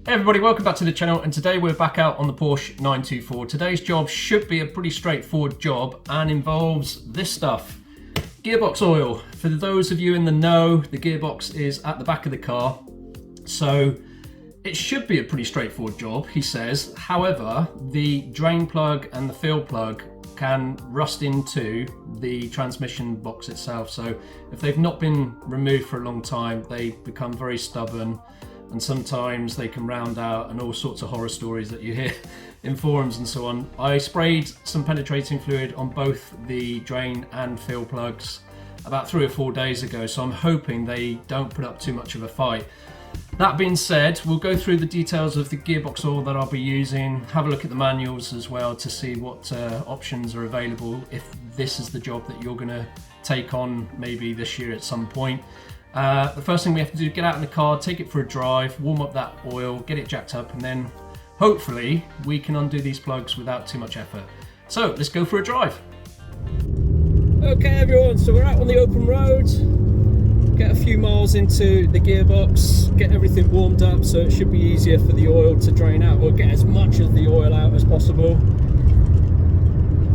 Hey everybody, welcome back to the channel, and today we're back out on the Porsche 924. Today's job should be a pretty straightforward job and involves this stuff. Gearbox oil. For those of you in the know, the gearbox is at the back of the car, so it should be a pretty straightforward job, he says. However, the drain plug and the fill plug can rust into the transmission box itself, so if they've not been removed for a long time, they become very stubborn, and sometimes they can round out, and all sorts of horror stories that you hear in forums and so on. I sprayed some penetrating fluid on both the drain and fill plugs about 3 or 4 days ago, so I'm hoping they don't put up too much of a fight. That being said, we'll go through the details of the gearbox oil that I'll be using, have a look at the manuals as well to see what options are available if this is the job that you're going to take on maybe this year at some point. The first thing we have to do is get out in the car, take it for a drive, warm up that oil, get it jacked up, and then hopefully we can undo these plugs without too much effort. So let's go for a drive. Okay everyone, so we're out on the open road, get a few miles into the gearbox, get everything warmed up so it should be easier for the oil to drain out, or get as much of the oil out as possible.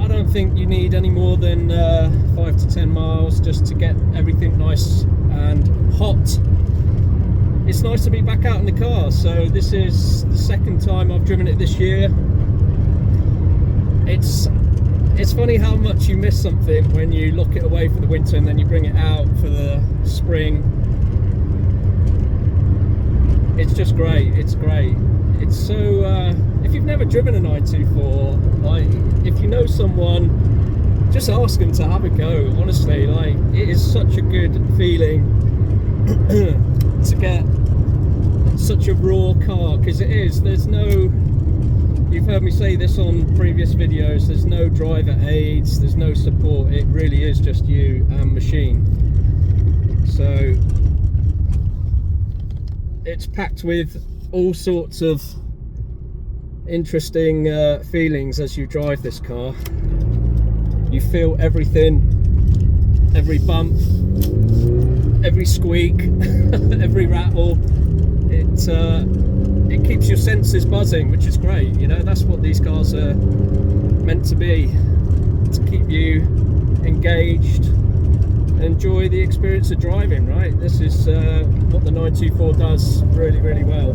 I don't think you need any more than 5 to 10 miles just to get everything nice and hot. It's nice to be back out in the car. So this is the second time I've driven it this year. It's funny how much you miss something when you lock it away for the winter and then you bring it out for the spring. It's just great. It's great. It's so if you've never driven a 924, like, if you know someone, just ask them to have a go. Honestly, like, it is such a good feeling to get such a raw car, because it is. There's no, you've heard me say this on previous videos, there's no driver aids, there's no support. It really is just you and machine. So it's packed with all sorts of interesting feelings as you drive this car. You feel everything, every bump, every squeak, every rattle. It keeps your senses buzzing, which is great. You know, that's what these cars are meant to be, to keep you engaged, enjoy the experience of driving, right? This is what the 924 does really, really well.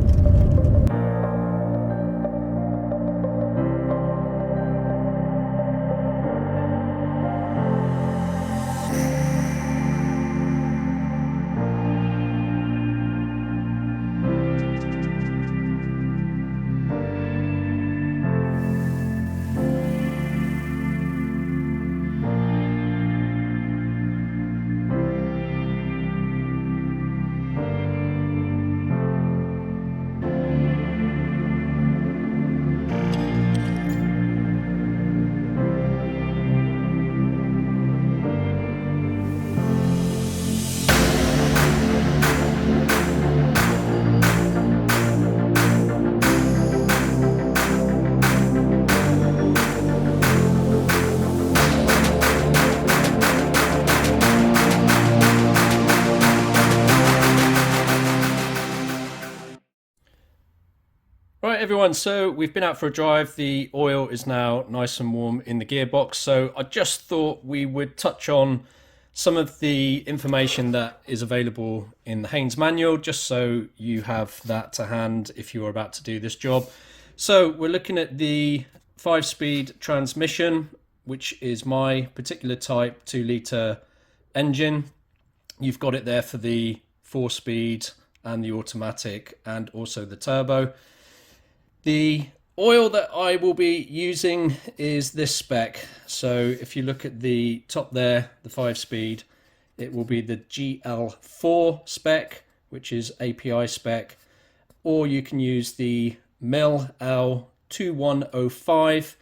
Right everyone, so we've been out for a drive. The oil is now nice and warm in the gearbox, so I just thought we would touch on some of the information that is available in the Haynes manual, just so you have that to hand if you're about to do this job. So we're looking at the 5-speed transmission, which is my particular type, 2-litre engine. You've got it there for the 4-speed and the automatic and also the turbo. The oil that I will be using is this spec. So if you look at the top there, the 5-speed, it will be the GL4 spec, which is API spec, or you can use the MIL L2105.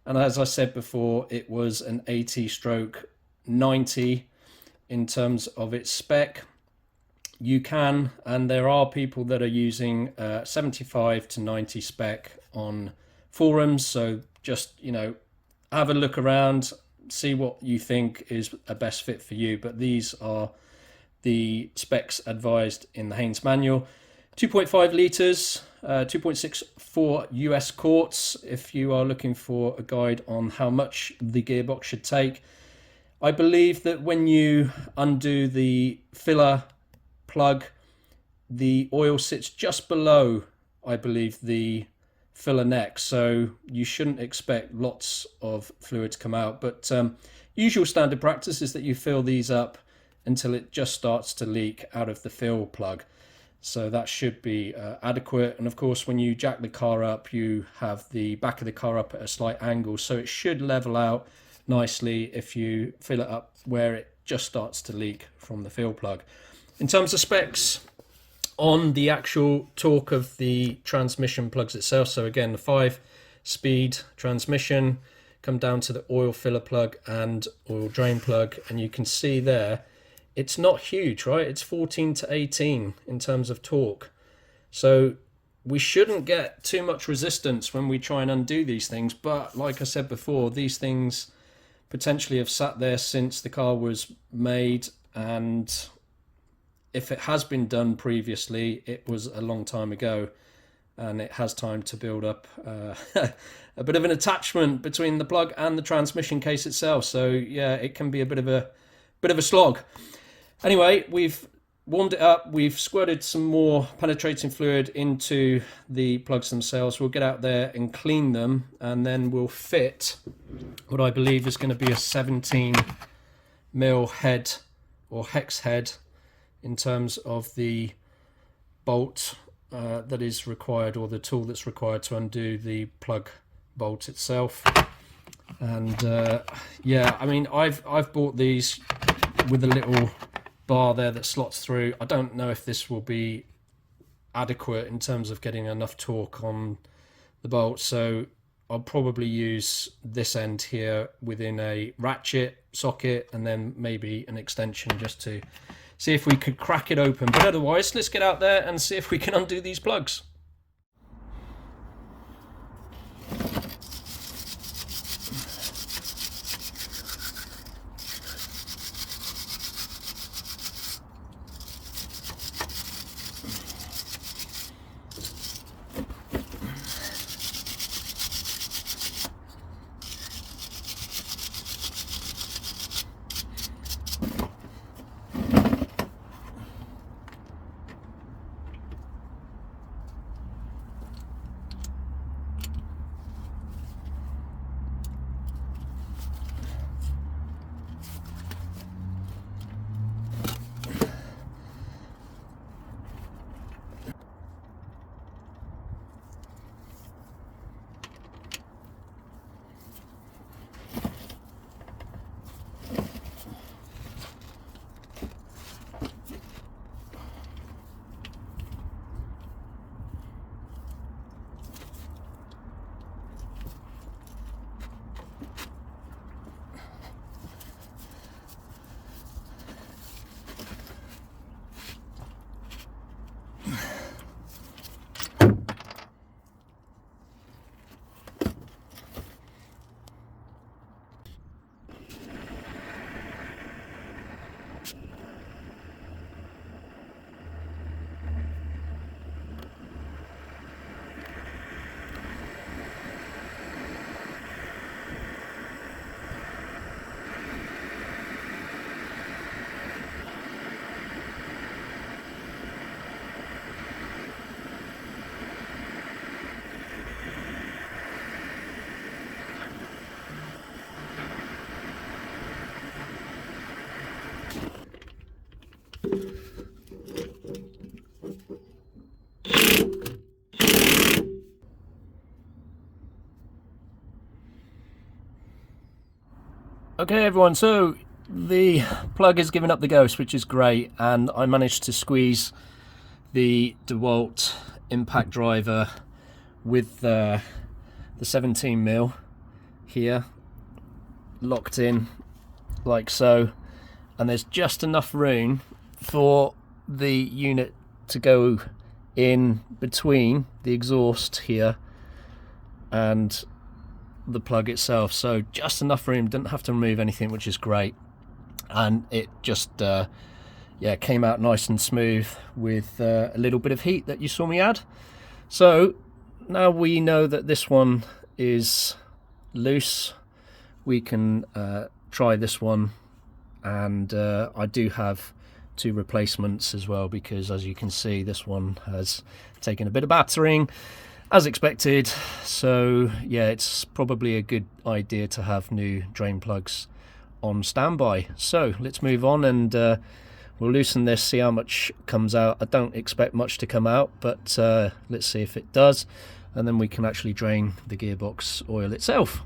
And as I said before, it was an 80/90 in terms of its spec. You can, and there are people that are using 75 to 90 spec on forums, so just, you know, have a look around, see what you think is a best fit for you. But these are the specs advised in the Haynes manual. 2.5 litres, 2.64 US quarts if you are looking for a guide on how much the gearbox should take. I believe that when you undo the filler plug, the oil sits just below, I believe, the filler neck, so you shouldn't expect lots of fluid to come out, but usual standard practice is that you fill these up until it just starts to leak out of the fill plug. So that should be adequate. And of course, when you jack the car up, you have the back of the car up at a slight angle, so it should level out nicely if you fill it up where it just starts to leak from the fill plug. In terms of specs on the actual torque of the transmission plugs itself, so again, the 5-speed transmission, come down to the oil filler plug and oil drain plug, and you can see there it's not huge, right? It's 14 to 18 in terms of torque. So we shouldn't get too much resistance when we try and undo these things. But like I said before, these things potentially have sat there since the car was made. And if it has been done previously, it was a long time ago. And it has time to build up a bit of an attachment between the plug and the transmission case itself. So yeah, it can be a bit of a slog. Anyway, we've warmed it up, we've squirted some more penetrating fluid into the plugs themselves. We'll get out there and clean them, and then we'll fit what I believe is going to be a 17mm head or hex head in terms of the bolt that is required, or the tool that's required to undo the plug bolt itself. And yeah, I mean, I've bought these with a little bar there that slots through. I don't know if this will be adequate in terms of getting enough torque on the bolt, so I'll probably use this end here within a ratchet socket and then maybe an extension just to see if we could crack it open. But otherwise, let's get out there and see if we can undo these plugs. Okay everyone, so the plug is giving up the ghost, which is great, and I managed to squeeze the DeWalt impact driver with the 17mm here locked in like so, and there's just enough room for the unit to go in between the exhaust here and the plug itself, so just enough room, didn't have to remove anything, which is great. And it just yeah, came out nice and smooth with a little bit of heat that you saw me add. So now we know that this one is loose, we can try this one, and I do have 2 replacements as well, because as you can see this one has taken a bit of battering as expected. So yeah, it's probably a good idea to have new drain plugs on standby. So let's move on and we'll loosen this, see how much comes out. I don't expect much to come out, but let's see if it does, and then we can actually drain the gearbox oil itself.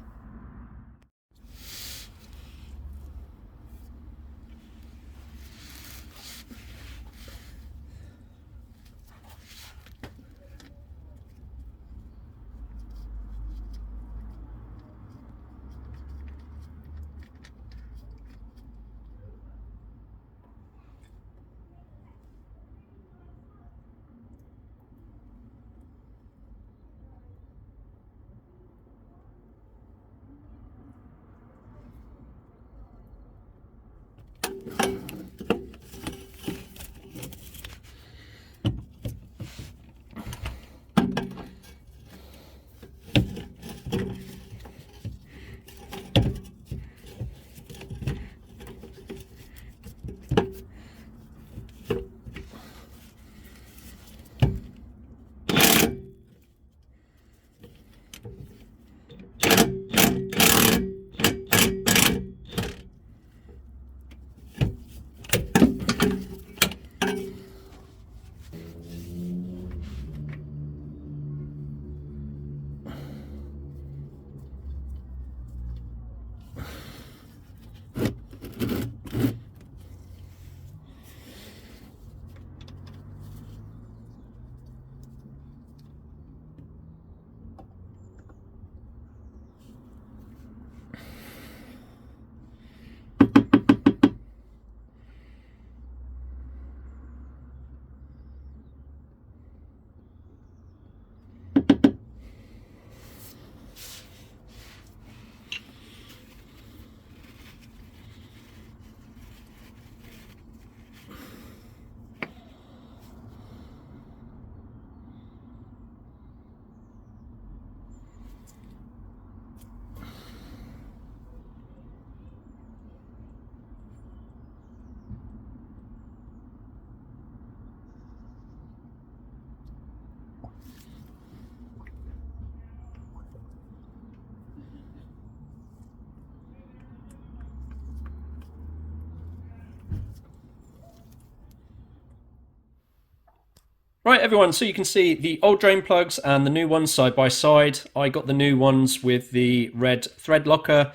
Right everyone, so you can see the old drain plugs and the new ones side by side. I got the new ones with the red thread locker.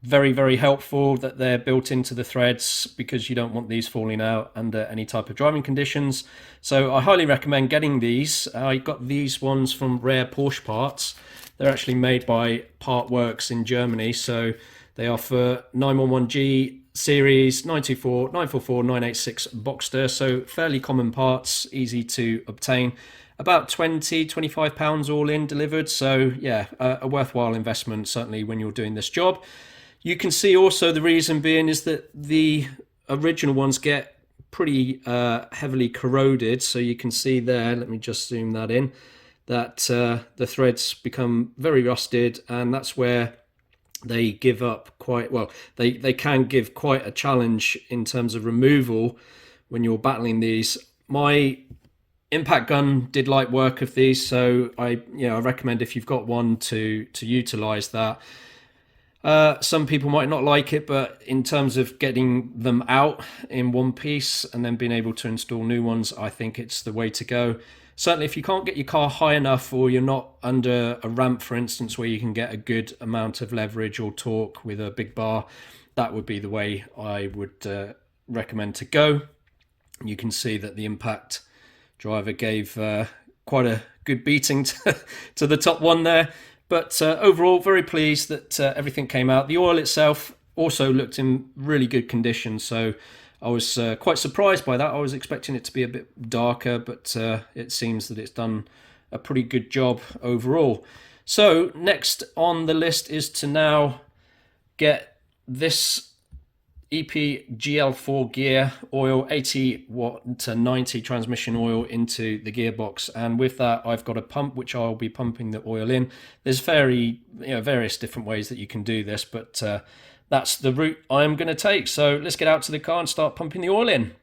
Very, very helpful that they're built into the threads, because you don't want these falling out under any type of driving conditions. So I highly recommend getting these. I got these ones from Rare Porsche Parts. They're actually made by Part Works in Germany, so they are for 911G series, 924, 944, 986 Boxster, so fairly common parts, easy to obtain. About 20-25 pounds all in delivered, so yeah, a worthwhile investment certainly when you're doing this job. You can see also the reason being is that the original ones get pretty heavily corroded, so you can see there, let me just zoom that in, that the threads become very rusted, and that's where they give up quite well. They can give quite a challenge in terms of removal when you're battling these. My impact gun did light work of these, so I recommend if you've got one to utilize that. Some people might not like it, but in terms of getting them out in one piece and then being able to install new ones, I think it's the way to go. Certainly if you can't get your car high enough, or you're not under a ramp, for instance, where you can get a good amount of leverage or torque with a big bar, that would be the way I would recommend to go. You can see that the impact driver gave quite a good beating to the top one there. But overall, very pleased that everything came out. The oil itself also looked in really good condition, so I was quite surprised by that. I was expecting it to be a bit darker, but it seems that it's done a pretty good job overall. So next on the list is to now get this GL4 gear oil, 80 watt to 90 transmission oil into the gearbox, and with that I've got a pump which I'll be pumping the oil in. There's various different ways that you can do this, but that's the route I'm going to take. So let's get out to the car and start pumping the oil in.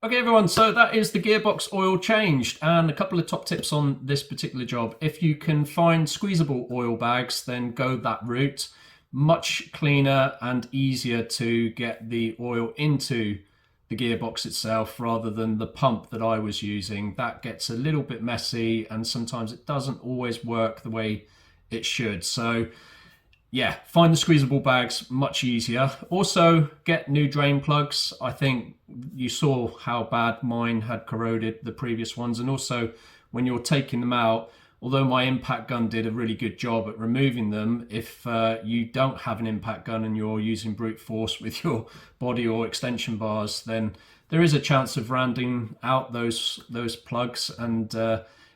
Okay everyone, so that is the gearbox oil changed, and a couple of top tips on this particular job. If you can find squeezable oil bags, then go that route. Much cleaner and easier to get the oil into the gearbox itself rather than the pump that I was using. That gets a little bit messy and sometimes it doesn't always work the way it should. So yeah, find the squeezable bags, much easier. Also, get new drain plugs. I think you saw how bad mine had corroded, the previous ones. And also, when you're taking them out, although my impact gun did a really good job at removing them, if you don't have an impact gun and you're using brute force with your body or extension bars, then there is a chance of rounding out those plugs, and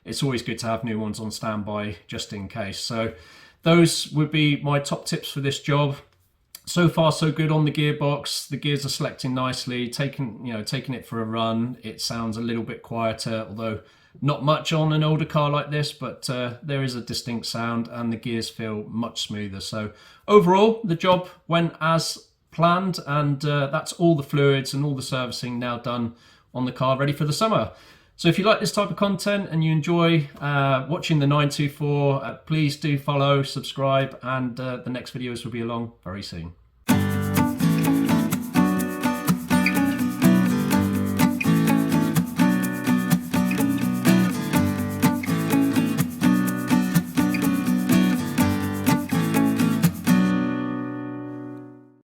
it's always good to have new ones on standby just in case. So those would be my top tips for this job. So far so good on the gearbox. The gears are selecting nicely. Taking it for a run, it sounds a little bit quieter, although not much on an older car like this, but there is a distinct sound and the gears feel much smoother. So overall, the job went as planned, and that's all the fluids and all the servicing now done on the car, ready for the summer. So if you like this type of content and you enjoy watching the 924, please do follow, subscribe, and the next videos will be along very soon.